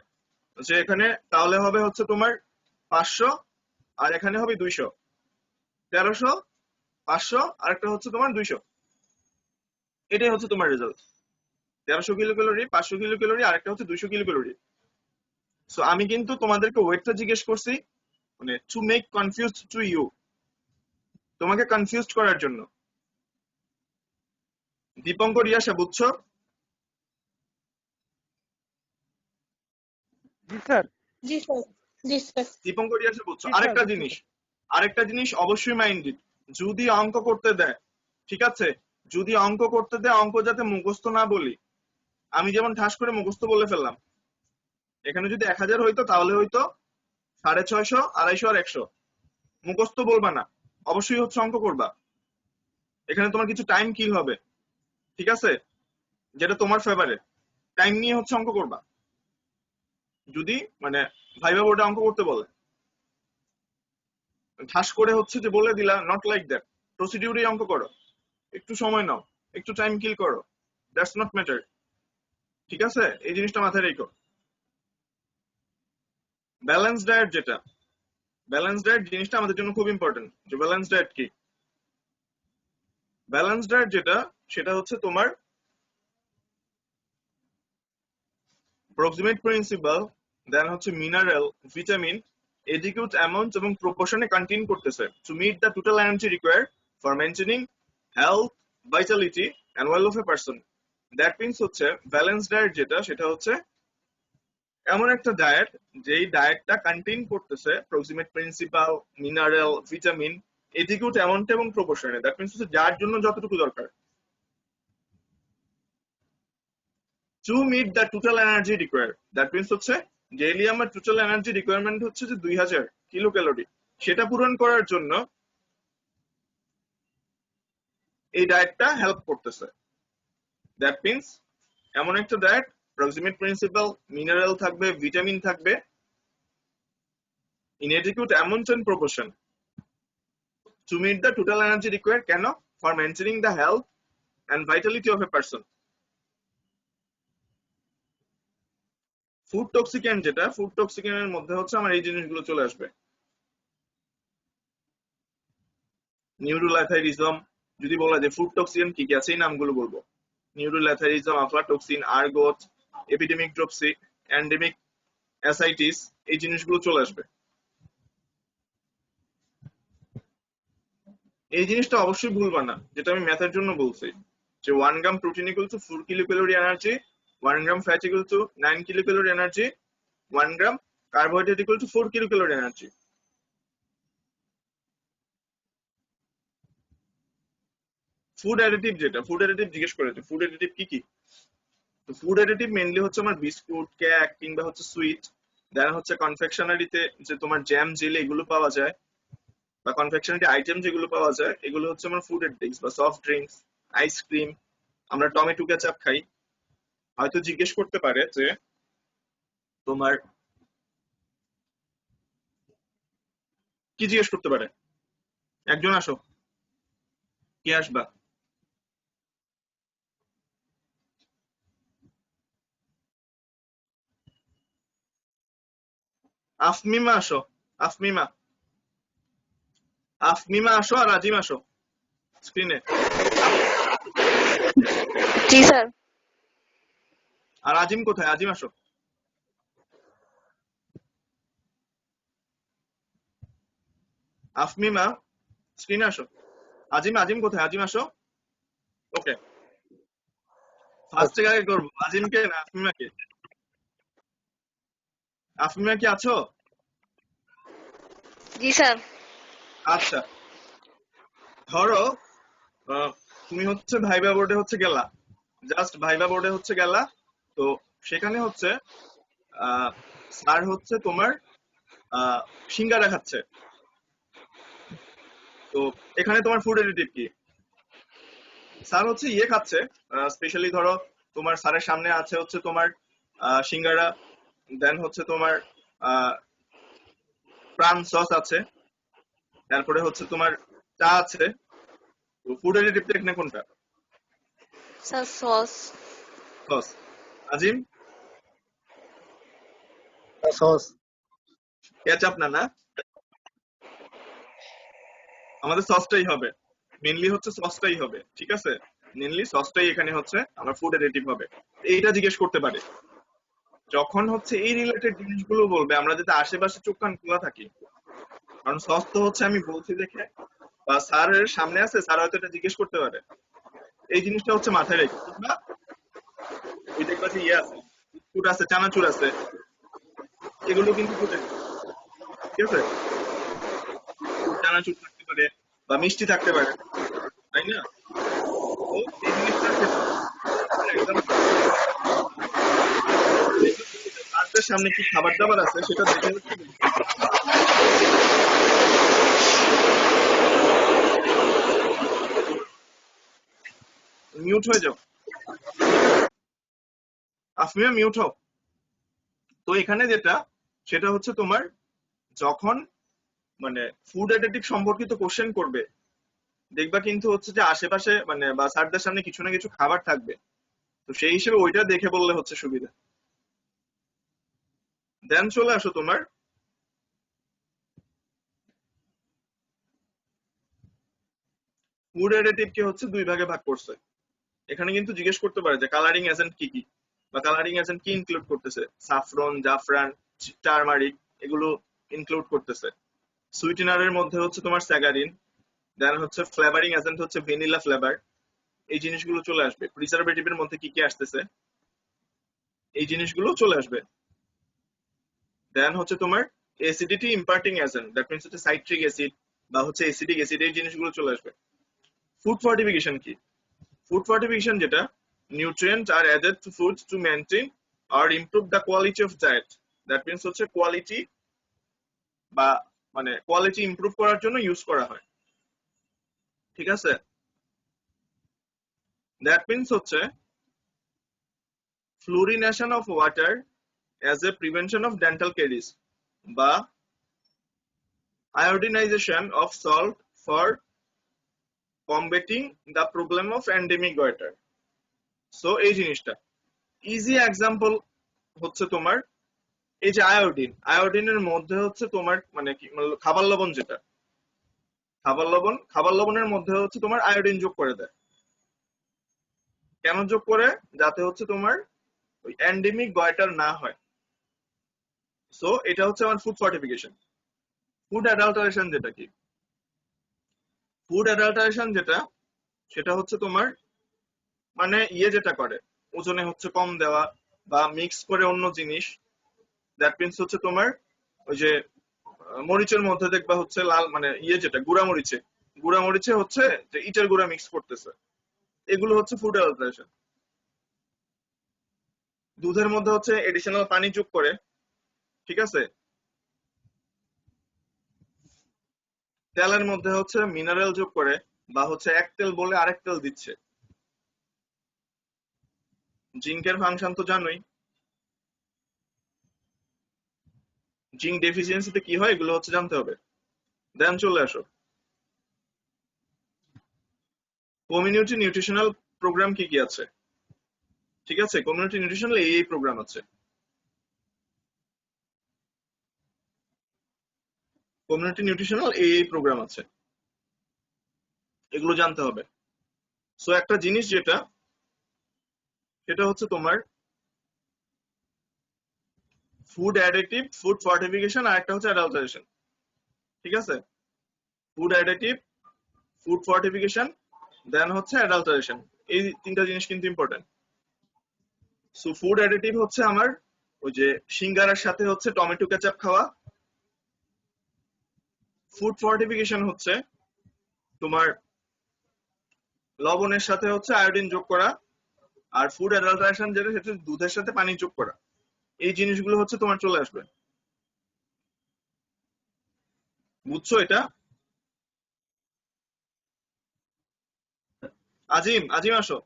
যে এখানে তাহলে হবে হচ্ছে তোমার 500, আর এখানে হবে 200। 1300 500 আর একটা হচ্ছে তোমার 200, এটাই হচ্ছে তোমার result. 1300 kilo calorie, 500 kilo calorie, আর একটা হচ্ছে 200 কিলো ক্যালোরি। সো আমি কিন্তু তোমাদেরকে ওয়েটটা জিজ্ঞেস করছি মানে to make confused to you, তোমাকে কনফিউজড করার জন্য। দীপঙ্কর ইয়াশা বুঝছো? জি স্যার জি স্যার, জি স্যার। দীপঙ্কর ইয়াশা বুঝছো? জি স্যার আরেকটা বুঝছি জিনিস, স্যার। আরেকটা জিনিস অবশ্যই মাইন্ডেড, যদি অঙ্ক করতে দেয়, ঠিক আছে, যদি অঙ্ক করতে দেয় অঙ্ক যাতে মুখস্থ না বলি। আমি যেমন ঠাস করে মুখস্থ বলে ফেললাম, এখানে যদি 1000 হইতো তাহলে হইতো 650, 250 আর 100। মুখস্থ বলবা না, অবশ্যই হচ্ছে অঙ্ক করবা। এখানে তোমার কিছু টাইম কিল হবে, ঠিক আছে, যেটা তোমার ফেভারিট টাইম নিয়ে হচ্ছে অঙ্ক করবা। যদি মানে ভাইবা বোর্ডে অঙ্ক করতে বলে ঠাস করে হচ্ছে যে বলে দিলা, নট লাইক দ্যাট। প্রসিডিউরে অঙ্ক করো, একটু সময় নাও, একটু টাইম কিল করো, দ্যাটস নট ম্যাটার, ঠিক আছে? এই জিনিসটা মাথায় রেখো। ব্যালেন্স ডায়েট যেটা, ব্যালেন্স ডায়েট জিনিসটা আমাদের জন্য খুব ইম্পর্টেন্ট। যে ব্যালেন্স ডায়েট কি? ব্যালেন্স ডায়েট যেটা সেটা হচ্ছে তোমার প্রক্সিমেট প্রিন্সিপাল, দেন হচ্ছে মিনারেল, ভিটামিন, এডিকুইট অ্যামাউন্ট এবং প্রপোর্শনে কন্টেইন করতেছে to meet the total energy required for maintaining health, vitality and well of a person. That means হচ্ছে ব্যালেন্স ডায়েট যেটা সেটা হচ্ছে এমন একটা ডায়েট যেই ডায়েটটা কন্টেইন করতেছে proximate principal, mineral, vitamin, adequate amount এবং প্রপোর্শনে। দ্যাট মিন্স হচ্ছে যার জন্য যতটুকু দরকার to meet the total energy required. That means হচ্ছে ডেইলি আমার টোটাল এনার্জি রিকোয়ারমেন্ট হচ্ছে যে 2000 কিলো ক্যালোরি, সেটা পূরণ করার জন্য এই ডায়েটটা হেল্প করতেছে। দ্যাট মিন্স এমন একটা ডায়েট প্রক্সিমেট প্রিন্সিপাল, মিনারেল থাকবে, ভিটামিন থাকবে, inadequate amount and proportion to meet the total energy required কেন for maintaining the health and vitality of a person. Food toxicant যেটা ফুড টক্সিক্যান্টের মধ্যে হচ্ছে আমার এই জিনিসগুলো চলে আসবে। নিউরোল্যাথাইরিজম, যদি বলা যায় ফুড টক্সিক্যান্ট কি কি আছে এই নামগুলো বলবো। নিউরোল্যাথাইরিজম, আফলাটক্সিন, আর্গোট, এপিডেমিক ড্রপসি, এন্ডেমিক অ্যাসাইটিস, এই জিনিসগুলো চলে আসবে। এই জিনিসটা অবশ্যই ভুলবা না, যেটা আমি ম্যাথের জন্য বলছি, যে 1 gram protein equal to 4 kilocalorie energy, 1 gram fat equal to 9 kilocalorie energy, 1 gram carbohydrate equal to 4 kilocalorie energy. Food additive যেটা, ফুড অ্যাডিটিভ জিজ্ঞেস করেছে, ফুড অ্যাডিটিভ কি কি? তো ফুড অ্যাডিটিভ মেইনলি হচ্ছে আমার বিস্কুট, কেক কিংবা হচ্ছে সুইট, দেন হচ্ছে কনফেকশনারিতে যে তোমার জ্যাম, জেলি এগুলো পাওয়া যায়, বা কনফেকশনারি আইটেম যেগুলো পাওয়া যায় এগুলো হচ্ছে আমার ফুড অ্যাডিটিভস, বা সফট ড্রিঙ্কস, আইসক্রিম, আমরা টমেটো কেচাপ খাই। হয়তো জিজ্ঞেস করতে পারে যে তোমার কি জিজ্ঞেস করতে পারে, একজন আসো, কে আসবা? আফমিমা আসো, আফমিমা, আফমিমা আসো, আর আজিম আসো স্ক্রিনে। জি স্যার। আর আজিম কোথায়? আজিম আসো। আফমিমা স্ক্রিনে আসো। আজিম, আজিম কোথায়? আজিম আসো। ওকে, ফার্স্ট থেকে আগে করবো, আজিমকে না আফমিমাকে? আফমিমা কি আছো? জি স্যার। আচ্ছা, ধরো তুমি হচ্ছে ভাইবা বোর্ডে হচ্ছে গেলা, জাস্ট ভাইবা বোর্ডে হচ্ছে গেলা, তো সেখানে হচ্ছে স্যার হচ্ছে তোমার সিঙ্গারা খাচ্ছে, তো এখানে তোমার ফুড অ্যাডিটিভ কি? স্যার হচ্ছে ইয়ে খাচ্ছে, স্পেশালি ধরো তোমার স্যারের সামনে আছে হচ্ছে তোমার সিঙ্গারা, দেন হচ্ছে তোমার প্রাণ সস আছে, তারপরে হচ্ছে তোমার চা আছে, তো ফুড অ্যাডিটিভটা এখানে কোনটা? Sir sauce. সস। আজিম? সস। কেচাপ না, না আমাদের সসটাই হবে, মেনলি হচ্ছে সসটাই হবে, ঠিক আছে, মেনলি সসটাই এখানে হচ্ছে আমার ফুড অ্যাডিটিভ হবে। এইটা জিজ্ঞেস করতে পারে যখন হচ্ছে এই রিলেটেড জিনিসগুলো বলবে, আমরা যাতে আশেপাশে চোখ কান খোলা থাকি, কারণ সস তো হচ্ছে আমি বলছি দেখে, বা স্যারের সামনে আছে, স্যার হয়তো এটা জিজ্ঞেস করতে পারে, এই জিনিসটা হচ্ছে মাথায় রেখে, কিংবা ওই দেখবা যে ইয়ে আছে, বিস্কুট আছে, চানাচুর আছে, এগুলো কিন্তু ফুড অ্যাডিটিভ, ঠিক আছে, চানাচুর থাকতে পারে বা মিষ্টি থাকতে পারে, তাই না? তো এই জিনিসটা খেতে একদম তাদের সামনে কি খাবার দাবার আছে সেটা দেখে হচ্ছে মিউট হয়ে যাও, আফমিয়া মিউট হও। তো এখানে যেটা, সেটা হচ্ছে তোমার যখন মানে ফুড অ্যাডিটিভ সম্পর্কিত কোশ্চেন করবে, দেখবা কিন্তু হচ্ছে যে আশেপাশে মানে বা স্যারদের সামনে কিছু না কিছু খাবার থাকবে, তো সেই হিসেবে ওইটা দেখে বললে হচ্ছে সুবিধা। দেন চলে আসো তোমার ফুড অ্যাডিটিভ কে হচ্ছে দুই ভাগে ভাগ করছে। এখানে কিন্তু জিজ্ঞেস করতে পারে যে কালারিং এজেন্ট কি কি, বা কালারিং এজেন্ট কি ইনক্লুড করতেছে, সাফরন, জাফরান, টারমারিক, এগুলো ইনক্লুড করতেছে। সুইটেনারের মধ্যে হচ্ছে তোমার স্যাগারিন, দেন হচ্ছে ফ্লেভারিং এজেন্ট হচ্ছে ভ্যানিলা ফ্লেভার, এই জিনিসগুলো চলে আসবে। প্রিজারভেটিভের মধ্যে কি কি আসতেছে, এই জিনিসগুলো চলে আসবে। দেন হচ্ছে তোমার acidity imparting agent, that means হচ্ছে সাইট্রিক অ্যাসিড বা হচ্ছে অ্যাসিডিক অ্যাসিড, এই জিনিসগুলো চলে আসবে। ফুড ফর্টিফিকেশন কি? ফুড ফর্টিফিকেশন যেটা, nutrient are added to food to maintain or improve the quality of diet, that means হচ্ছে কোয়ালিটি বা মানে কোয়ালিটি ইমপ্রুভ করার জন্য ইউজ করা হয়, ঠিক আছে। দ্যাট মিন্স হচ্ছে fluorination of water as a prevention of dental caries, বা iodinization of salt for combating the problem of endemic goiter. So এই জিনিসটা ইজি এক্সাম্পল হচ্ছে তোমার এই যে আয়োডিনের মধ্যে হচ্ছে তোমার মানে কি খাবার লবণ যেটা খাবার লবণের মধ্যে হচ্ছে তোমার আয়োডিন যোগ করে দেয়। কেন যোগ করে? যাতে হচ্ছে তোমার ওই এন্ডেমিক গয়টার না হয়। সো এটা হচ্ছে আমার ফুড ফর্টিফিকেশন। ফুড অ্যাডাল্টারেশন যেটা কি? ফুড অ্যাডাল্টারেশন যেটা সেটা হচ্ছে তোমার মানে যেটা করে ওজনে হচ্ছে কম দেওয়া বা মিক্স করে অন্য জিনিস। দ্যাট মিন্স হচ্ছে তোমার ওই যে মরিচের মধ্যে দেখবা হচ্ছে লাল মানে যেটা গুঁড়া মরিচে হচ্ছে যে ইটের গুঁড়া মিক্স করতেছে, এগুলো হচ্ছে ফুড অ্যাডাল্টারেশন। দুধের মধ্যে হচ্ছে এডিশনাল পানি যোগ করে, ঠিক আছে? তেলের মধ্যে হচ্ছে মিনারেল যোগ করে বা হচ্ছে এক তেল বলে আরেক তেল দিচ্ছে। জিঙ্কের ফাংশন তো জানোই, জিঙ্ক ডেফিসিয়েন্সিতে কি হয় এগুলো হচ্ছে জানতে হবে। দেন চলে আসো কমিউনিটি নিউট্রিশনাল প্রোগ্রাম কি কি আছে। ঠিক আছে, কমিউনিটি নিউট্রিশনাল এই প্রোগ্রাম আছে। কমিউনিটি নিউট্রিশনাল এই প্রোগ্রাম আছে, এগুলো জানতে হবে। সো একটা জিনিস যেটা সেটা হচ্ছে তোমার ফুড অ্যাডিটিভ, ফুড ফর্টিফিকেশন আর একটা হচ্ছে অ্যাডাল্টারেশন। ঠিক আছে, ফুড অ্যাডিটিভ, ফুড ফর্টিফিকেশন, দেন হচ্ছে অ্যাডাল্টারেশন। এই তিনটা জিনিস কিন্তু ইম্পর্টেন্ট। সো ফুড অ্যাডিটিভ হচ্ছে আমার ওই যে সিঙ্গারার সাথে হচ্ছে টমেটো কেচাপ খাওয়া। ফুড ফর্টিফিকেশন হচ্ছে তোমার লবণের সাথে হচ্ছে আয়োডিন যোগ করা। আর ফুড অ্যাডাল্টারেশন যেটা সেটা দুধের সাথে পানি যোগ করা। এই জিনিসগুলো হচ্ছে তোমার চলে আসবে, বুঝছো এটা? আজিম আসো,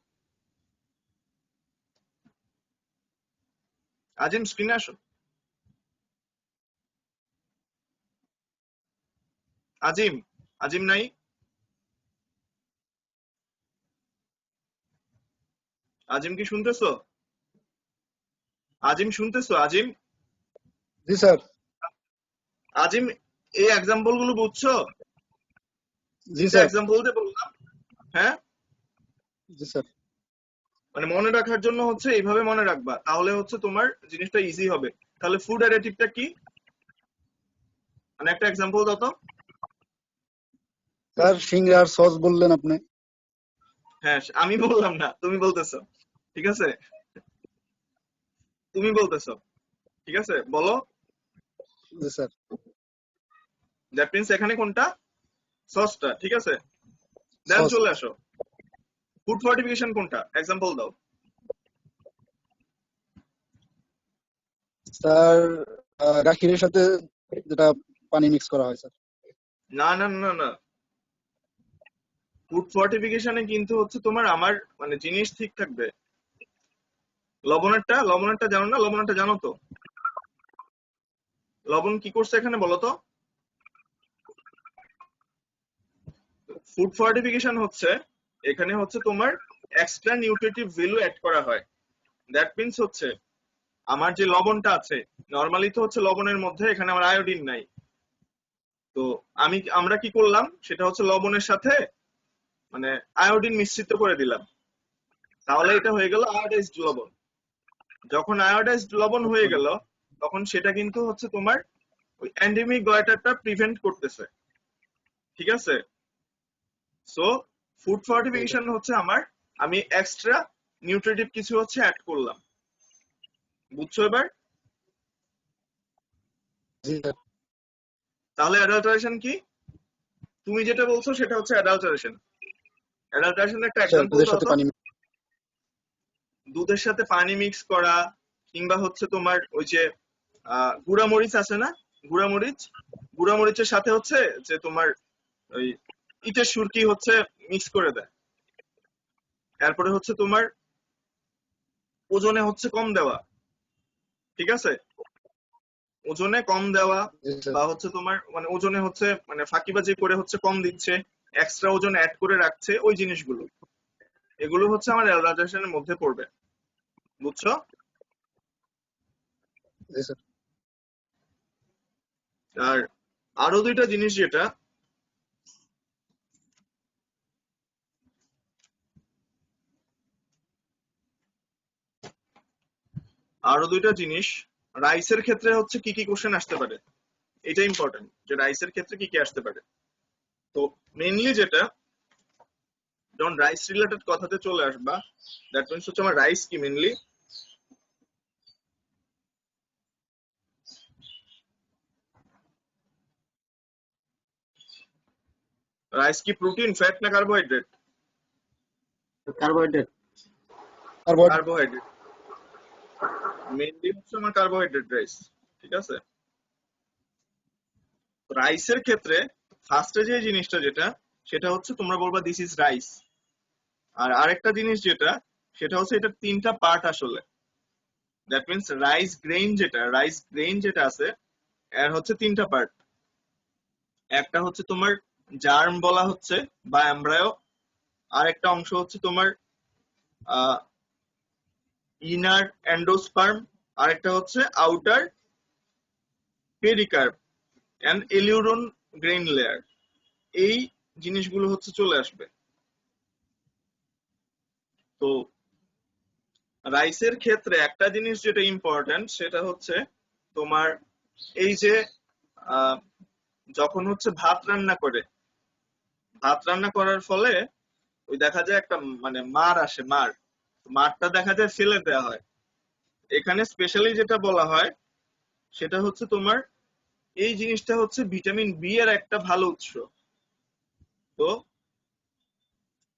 আজিম স্ক্রিনে আসো। আজিম নাই? আজিম কি শুনতেছো? আজিম শুনতেছো? আজিম জি স্যার। আজিম এই এক্সাম্পল গুলো বুঝছো? জি স্যার। এক্সাম্পল দিয়ে বললাম, হ্যাঁ জি স্যার। মানে মনে রাখার জন্য হচ্ছে এইভাবে মনে রাখবা, তাহলে হচ্ছে তোমার জিনিসটা ইজি হবে। তাহলে ফুড অ্যাডিটিভটা কি মানে একটা এক্সাম্পল দাও তো। স্যার সিংড়ার সস বললেন আপনি। হ্যাঁ আমি বললাম না, তুমি বলতেছো। ঠিক আছে, তুমি বলতেছো। ঠিক আছে, বলো। জি স্যার। দ্যাট মিন্স এখানে কোনটা? সসটা। ঠিক আছে, দেন চলে আসো ফুড ফর্টিফিকেশন কোনটা, এক্সাম্পল দাও। স্যার গাখিরের সাথে যেটা পানি মিক্স করা হয় স্যার। না না না না, ফুড ফর্টিফিকেশনে কিন্তু হচ্ছে তোমার আমার মানে জিনিস ঠিক থাকবে। লবণেরটা জানো না? লবণেরটা জানো তো? লবণ কি করছে এখানে বলো তো? ফুড ফর্টিফিকেশন হচ্ছে এখানে হচ্ছে তোমার এক্সট্রা নিউট্রিটিভ ভ্যালু অ্যাড করা হয়। দ্যাট মিন্স হচ্ছে আমার যে লবণটা আছে, নরমালি তো হচ্ছে লবণের মধ্যে এখানে আমার আয়োডিন নাই। তো আমরা কি করলাম সেটা হচ্ছে লবণের সাথে মানে আয়োডিন মিশ্রিত করে দিলাম, তাহলে এটা হয়ে গেল আয়োডাইজড লবণ। যখন আয়োডাইজড লবণ হয়ে গেল তখন সেটা কিন্তু হচ্ছে তোমার ওই এন্ডেমিক গয়টারটা প্রিভেন্ট করতেছে। ঠিক আছে, সো ফুড ফর্টিফিকেশন হচ্ছে আমার আমি এক্সট্রা নিউট্রিটিভ কিছু হচ্ছে অ্যাড করলাম, বুঝছো এবার? জি স্যার। তাহলে অ্যাডাল্টারেশন কি? তুমি যেটা বলছো সেটা হচ্ছে অ্যাডাল্টারেশন। অ্যাডাল্টারেশনের একটা এক্সাম্পল দুধের দাও সাথে তো। পানি। দুধের সাথে পানি মিক্স করা, কিংবা হচ্ছে তোমার ওই যে গুঁড়া মরিচ আছে না, গুঁড়া মরিচের সাথে হচ্ছে যে তোমার ওই ইটের সুরকি হচ্ছে মিক্স করে দেয়। তারপরে হচ্ছে তোমার ওজনে হচ্ছে কম দেওয়া। ঠিক আছে, ওজনে কম দেওয়া জি স্যার। বা হচ্ছে তোমার মানে ওজনে হচ্ছে মানে ফাঁকিবাজি করে হচ্ছে কম দিচ্ছে, এক্সট্রা ওজন অ্যাড করে রাখছে, ওই জিনিসগুলো এগুলো হচ্ছে আমার অ্যালরাইজেশনের মধ্যে পড়বে। বুঝছো? জি স্যার। আর আরো দুইটা জিনিস যেটা রাইসের ক্ষেত্রে হচ্ছে কি কি কোশ্চেন আসতে পারে, এটা ইম্পর্টেন্ট যে রাইসের ক্ষেত্রে কি কি আসতে পারে। তো মেইনলি যেটা যখন রাইস রিলেটেড কথাতে চলে আসবা, দ্যাট মিনস হচ্ছে আমার রাইস কি মেইনলি রাইস কি প্রোটিন, ফ্যাট না carbohydrate? Carbohydrate. Carbohydrate. Carbohydrate, mainly হচ্ছে আমার কার্বোহাইড্রেট রাইস। ঠিক আছে, রাইসের ক্ষেত্রে ফার্স্টে যে জিনিসটা যেটা সেটা হচ্ছে তোমরা বলবা দিস ইজ রাইস। আর আরেকটা জিনিস যেটা সেটা হচ্ছে এটা তিনটা পার্ট আসলে। দ্যাট মিনস রাইস গ্রেইন যেটা আছে এর হচ্ছে তিনটা পার্ট। একটা হচ্ছে তোমার জার্ম বলা হচ্ছে বা এমব্রায়ো, আর একটা অংশ হচ্ছে তোমার ইনার এন্ডোস্পার্ম, আর একটা হচ্ছে outer pericarp and aleurone grain layer. এই জিনিসগুলো হচ্ছে চলে আসবে। তো রাইসের ক্ষেত্রে একটা জিনিস যেটা ইম্পর্টেন্ট সেটা হচ্ছে তোমার এই যে আহ, যখন হচ্ছে ভাত রান্না করার ফলে ওই দেখা যায় একটা মানে মার আসে, মারটা দেখা যায় ফেলে দেওয়া হয়। এখানে স্পেশালি যেটা বলা হয় সেটা হচ্ছে তোমার এই জিনিসটা হচ্ছে ভিটামিন বি এর একটা ভালো উৎস। তো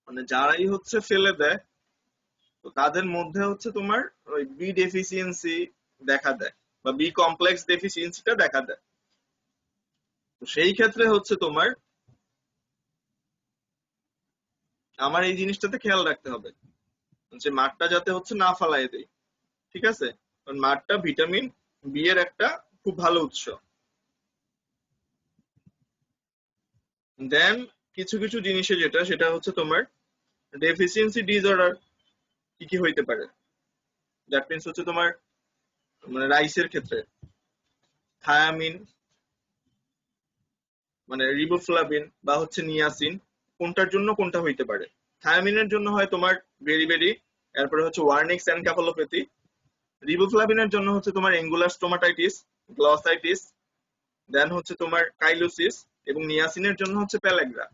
মানে যারাই হচ্ছে ফেলে দেয় তো তাদের মধ্যে হচ্ছে তোমার ওই বি ডেফিসিয়েন্সি দেখা দেয় বা বি কমপ্লেক্স ডেফিসিয়েন্সিটা দেখা দেয়। তো সেই ক্ষেত্রে হচ্ছে তোমার আমার এই জিনিসটাতে খেয়াল রাখতে হবে যে মাঠটা যাতে হচ্ছে না ফালাই দেয়। ঠিক আছে, কারণ মাঠটা ভিটামিন বি এর একটা খুব ভালো উৎস। দেন কিছু কিছু জিনিসে যেটা সেটা হচ্ছে তোমার ডেফিসিয়েন্সি ডিসঅর্ডার কি কি হইতে পারে। দ্যাট মিনস হচ্ছে তোমার মানে রাইসের ক্ষেত্রে থায়ামিন মানে রিবোফ্লাভিন বা হচ্ছে নিয়াসিন, কোনটার জন্য কোনটা হইতে পারে। থায়ামিনের জন্য হয় তোমার বেরিবেরি, এরপরে হচ্ছে ওয়ার্নিক্স এনকেফালোপ্যাথি। রিবোফ্লাভিনের জন্য হচ্ছে তোমার এঙ্গুলার স্টোমাটাইটিস, গ্লসাইটিস, দেন হচ্ছে তোমার কাইলোসিস, এবং নিয়াসিনের জন্য হচ্ছে প্যালেগ্রা।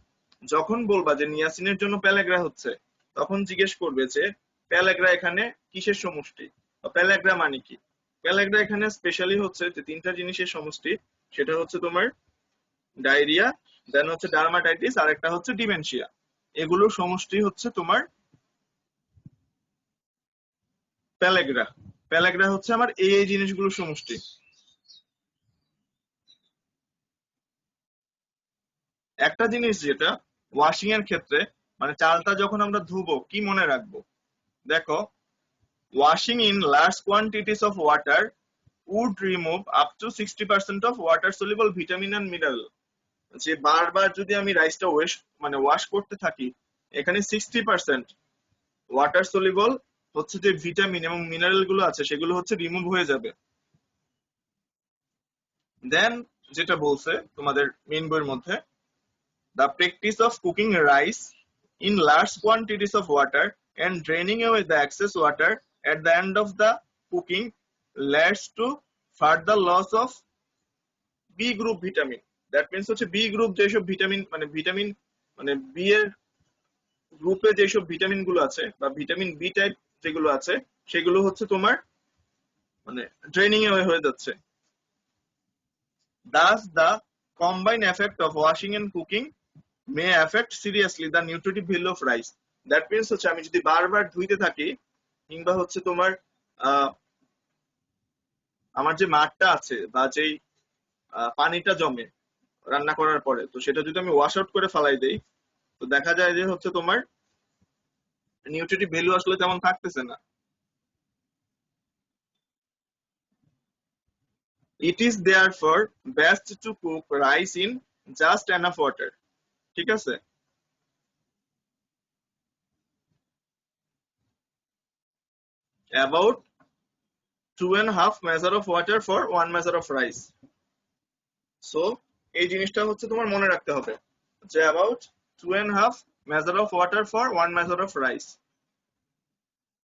যখন বলবা যে নিয়াসিনের জন্য প্যালেগ্রা হচ্ছে তখন জিজ্ঞেস করবে যে প্যালেগ্রা এখানে কিসের সমষ্টি বা প্যালেগ্রা মানে কি। প্যালেগ্রা এখানে স্পেশালি হচ্ছে যে তিনটা জিনিসের সমষ্টি, সেটা হচ্ছে তোমার ডায়রিয়া, দেন হচ্ছে ডার্মাটাইটিস, আর একটা হচ্ছে ডিমেনশিয়া। এগুলোর সমষ্টি হচ্ছে তোমার প্যালেগ্রা। প্যালেগ্রা হচ্ছে আমার এই জিনিসগুলোর সমষ্টি। একটা জিনিস যেটা ওয়াশিং এর ক্ষেত্রে মানে চালটা যখন আমরা ধুবো কি মনে রাখবো, দেখো washing in large quantities of water would remove up to 60% of water soluble vitamin and mineral। যে বারবার যদি আমি রাইসটা ওয়াশ করতে থাকি এখানে 60% ওয়াটার সলিবল হচ্ছে যে ভিটামিন এবং মিনারেল গুলো আছে সেগুলো হচ্ছে রিমুভ হয়ে যাবে। দেন যেটা বলছে তোমাদের মেইন বইয়ের মধ্যে, the practice of cooking rice in large quantities of water and draining away the excess water at the end of the cooking leads to further loss of B group vitamin. That means হচ্ছে B group যেসব vitamin মানে B এর গ্রুপে যেসব vitamin গুলো আছে বা vitamin B type যেগুলো আছে সেগুলো হচ্ছে তোমার মানে ড্রেনিং এ হয়ে যাচ্ছে। Thus the combined effect of washing and cooking may affect seriously the nutritive value of rice। That means হচ্ছে আমি যদি বারবার ধুইতে থাকি কিংবা হচ্ছে তোমার আমার যে মাঠটা আছে বা যেই পানিটা জমে রান্না করার পরে, তো সেটা যদি আমি ওয়াশ আউট করে ফালাই দেই তো দেখা যায় যে হচ্ছে তোমার নিউট্রিটিভ ভ্যালু আসলে তেমন থাকতেছে না। It is therefore best to cook rice in just enough water. ঠিক আছে? About 2.5 measure of water for 1 measure of rice. So এই জিনিসটা হচ্ছে তোমার মনে রাখতে হবে যে about 2.5 measure of water for 1 measure of rice.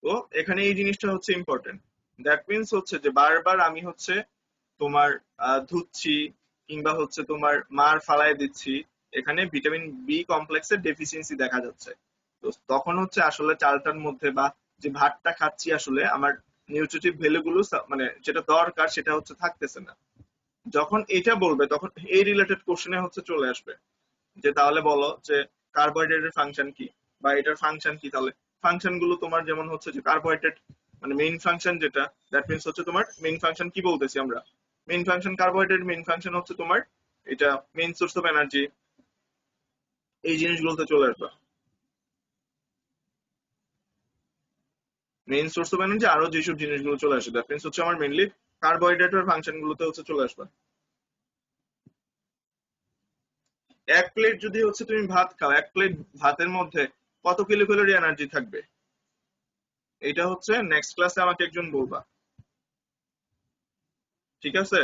তো এখানে এই জিনিসটা হচ্ছে ইম্পর্টেন্ট। দ্যাট মিন্স হচ্ছে যে বারবার আমি হচ্ছে তোমার ধুচ্ছি কিংবা হচ্ছে তোমার মার ফালায় দিচ্ছি, এখানে ভিটামিন বি কমপ্লেক্সের ডেফিসিয়েন্সি দেখা যাচ্ছে। তো তখন হচ্ছে আসলে চালটার মধ্যে বা যে ভাতটা খাচ্ছি আসলে আমার নিউট্রিটিভ ভ্যালুগুলো মানে যেটা দরকার সেটা হচ্ছে থাকতেছে না। যখন এটা বলবে তখন এই রিলেটেড কোশ্চেনে হচ্ছে চলে আসবে যে তাহলে বলো যে কার্বোহাইড্রেটের ফাংশন কি বা এটার ফাংশন কি। তাহলে ফাংশন গুলো তোমার যেমন হচ্ছে যে কার্বোহাইড্রেট মানে মেইন ফাংশন যেটা, দ্যাট মিন্স হচ্ছে তোমার মেইন ফাংশন কি বলতেছি আমরা, main function carbohydrate main function হচ্ছে তোমার এটা মেইন সোর্স অফ এনার্জি, এই জিনিসগুলোতে চলে আসবে। মেইন সোর্স অফ এনার্জি আরো যেসব জিনিসগুলো চলে আসে দ্যাট মিন্স হচ্ছে আমার মেইনলি কার্বোহাইড্রেটের ফাংশন গুলোতে হচ্ছে চলে আসবে। এক প্লেট যদি হচ্ছে তুমি ভাত খাও, এক প্লেট ভাতের মধ্যে কত কিলো ক্যালোরি এনার্জি থাকবে এটা হচ্ছে নেক্সট ক্লাসে আমাকে একজন বলবা। ঠিক আছে?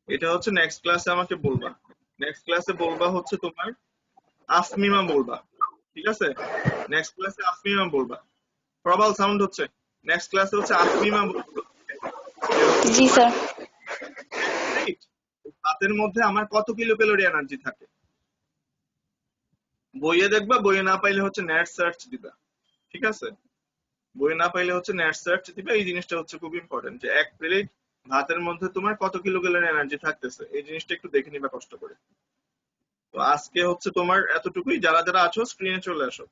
এটা হচ্ছে নেক্সট ক্লাসে আমাকে বলবা। নেক্সট ক্লাসে বলবা হচ্ছে তোমার আসমিমা বলবা। ঠিক আছে? নেক্সট ক্লাসে আসমিমা বলবা। প্রবাল সাউন্ড হচ্ছে নেক্সট ক্লাসে হচ্ছে আসমিমা বলবা। জি স্যার। ভাতের মধ্যে আমার কত কিলো ক্যালোরি এনার্জি থাকে বইয়ে দেখবা, বইয়ে না পাইলে হচ্ছে নেট সার্চ দিবা। ঠিক আছে? বই না পাইলে হচ্ছে নেট সার্চ দিবে। এই জিনিসটা হচ্ছে খুব ইম্পর্টেন্ট যে এক প্লেট ভাতের মধ্যে তোমার কত কিলো ক্যালোরি এনার্জি থাকতেছে এই জিনিসটা একটু দেখে নিবা কষ্ট করে। তো আজকে হচ্ছে তোমার এতটুকুই। যারা যারা আছো স্ক্রিনে চলে আসো।